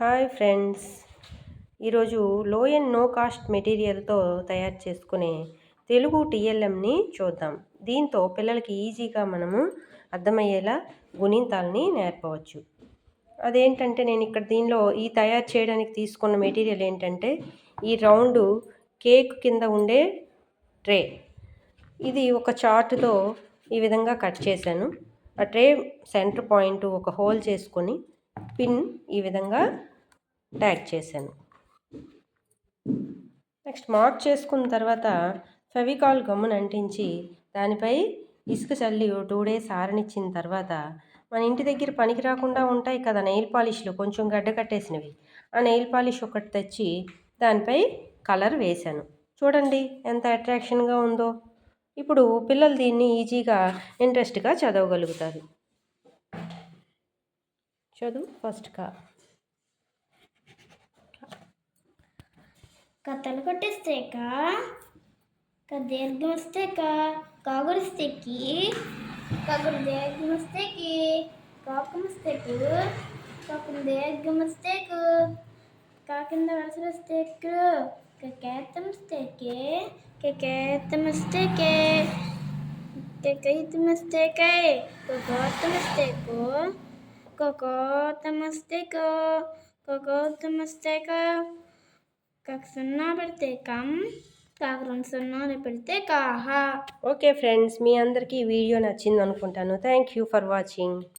Hi friends, ఈరోజు లో and no cost మెటీరియల్తో తయారు చేసుకునే తెలుగు టీఎల్ఎంని చూద్దాం. దీంతో పిల్లలకి ఈజీగా మనము అర్థమయ్యేలా గుణింతాలని నేర్పవచ్చు. అదేంటంటే నేను ఇక్కడ దీనిలో ఈ తయారు చేయడానికి తీసుకున్న మెటీరియల్ ఏంటంటే ఈ రౌండ్ కేక్ కింద ఉండే ట్రే. ఇది ఒక చార్ట్తో ఈ విధంగా కట్ చేశాను. ఆ ట్రే సెంటర్ పాయింట్ ఒక హోల్ చేసుకొని పిన్ ఈ విధంగా ట్యాగ్ చేశాను. నెక్స్ట్ మార్క్ చేసుకున్న తర్వాత ఫెవికాల్ గమ్మును అంటించి దానిపై ఇసుక చల్లి 2 డేస్ ఆరనిచ్చిన తర్వాత మన ఇంటి దగ్గర పనికి రాకుండా ఉంటాయి కదా నెయిల్ పాలిష్లు, కొంచెం గడ్డ కట్టేసినవి. ఆ నెయిల్ పాలిష్ ఒకటి తెచ్చి దానిపై కలర్ వేశాను. చూడండి ఎంత అట్రాక్షన్గా ఉందో. ఇప్పుడు పిల్లలు దీన్ని ఈజీగా ఇంట్రెస్ట్గా చదవగలుగుతారు. చదువు ఫస్ట్గా కథలు కొట్టేస్తే దీర్ఘం వస్తే కాగురిస్తే కాగురు దీర్ఘం వస్తే కాకం వస్తే కాకం దీర్ఘం వస్తే కాకింద వరుసలు వస్తే కేతం వస్తే కేతం వస్తే కైతం వస్తే కోతం వస్తే కోతం వస్తే కోతం వస్తే కాకు సున్నా పెడితే కం, కాకు 2 సున్నాలు పెడితే కాహ. ఓకే ఫ్రెండ్స్, మీ అందరికీ ఈ వీడియో నచ్చింది అనుకుంటాను. Thank you for watching.